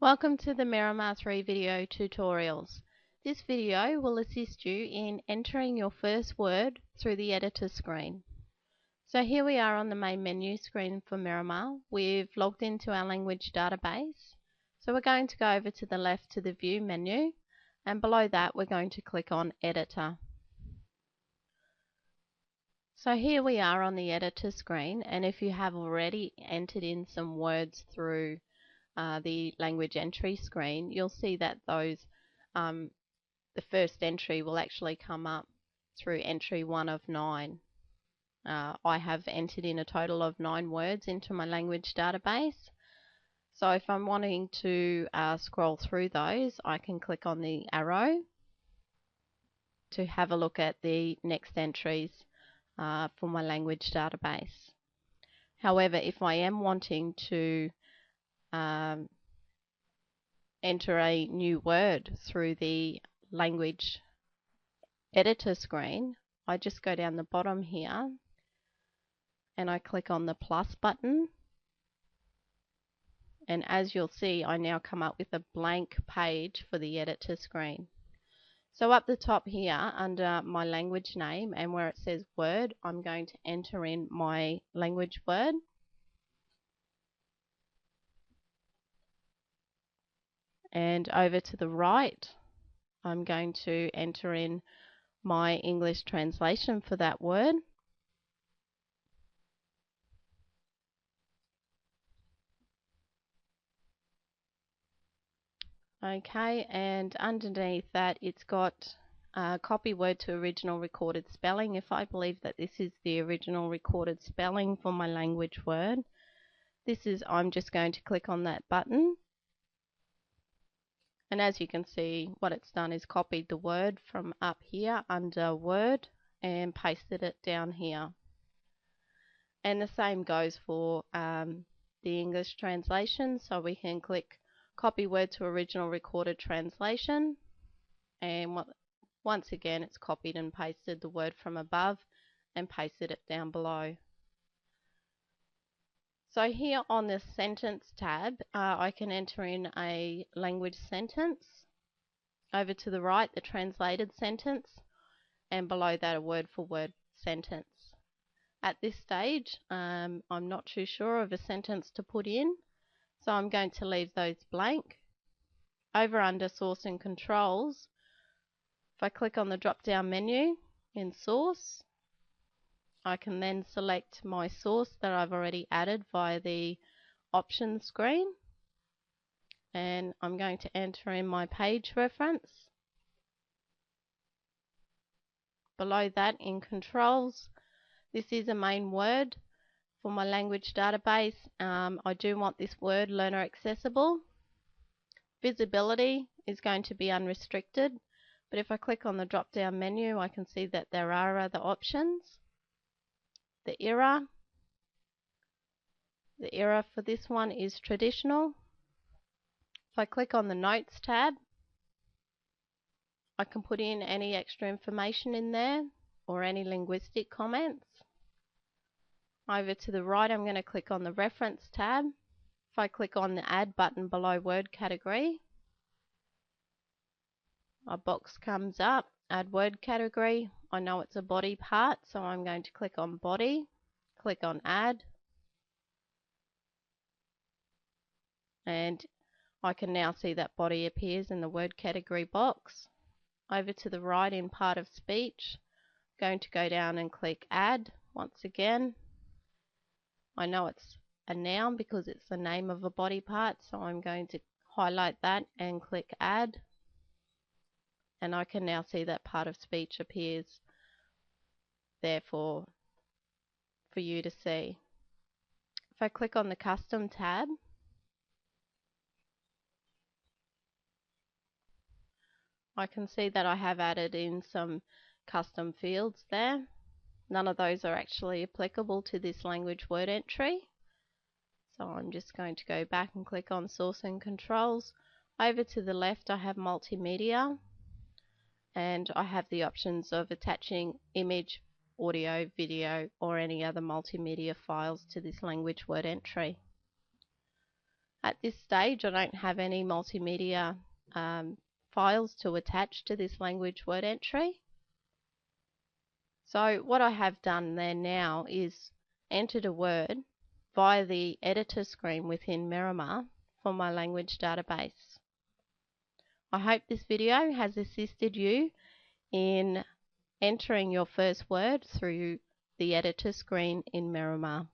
Welcome to the Miramar 3 video tutorials. This video will assist you in entering your first word through the editor screen. So here we are on the main menu screen for Miramar. We've logged into our language database. So we're going to go over to the left to the View menu, and below that we're going to click on Editor. So here we are on the editor screen, and if you have already entered in some words through the language entry screen, you'll see that the first entry will actually come up through entry 1 of 9. I have entered in a total of 9 words into my language database. So if I'm wanting to scroll through those, I can click on the arrow to have a look at the next entries for my language database. However, if I am wanting to enter a new word through the language editor screen, I just go down the bottom here and I click on the plus button, and as you'll see, I now come up with a blank page for the editor screen. So up the top here under my language name and where it says word, I'm going to enter in my language word. And over to the right, I'm going to enter in my English translation for that word. Okay, and underneath that it's got copy word to original recorded spelling. If I believe that this is the original recorded spelling for my language word, I'm just going to click on that button. And as you can see, what it's done is copied the word from up here under Word and pasted it down here. And the same goes for the English translation. So we can click copy word to original recorded translation, and once again it's copied and pasted the word from above and pasted it down below. So here on the sentence tab, I can enter in a language sentence. Over to the right, the translated sentence, and below that a word for word sentence. At this stage, I'm not too sure of a sentence to put in, so I'm going to leave those blank. Over under source and controls, if I click on the drop down menu in source, I can then select my source that I've already added via the options screen, and I'm going to enter in my page reference. Below that in controls, this is a main word for my language database. I do want this word learner accessible. Visibility is going to be unrestricted, but if I click on the drop down menu, I can see that there are other options. The era for this one is traditional. If I click on the Notes tab, I can put in any extra information in there or any linguistic comments. Over to the right, I'm going to click on the Reference tab. If I click on the Add button below Word category, a box comes up, Add Word category. I know it's a body part, so I'm going to click on Body, click on Add, and I can now see that body appears in the word category box. Over to the right in part of speech, I'm going to go down and click Add once again. I know it's a noun because it's the name of a body part, so I'm going to highlight that and click Add, and I can now see that part of speech appears there for you to see. If I click on the Custom tab, I can see that I have added in some custom fields there. None of those are actually applicable to this language word entry. So I'm just going to go back and click on Source and Controls. Over to the left I have Multimedia, and I have the options of attaching image, audio, video, or any other multimedia files to this language word entry. At this stage, I don't have any multimedia files to attach to this language word entry. So what I have done there now is entered a word via the editor screen within Miramar for my language database. I hope this video has assisted you in entering your first word through the editor screen in Miramar.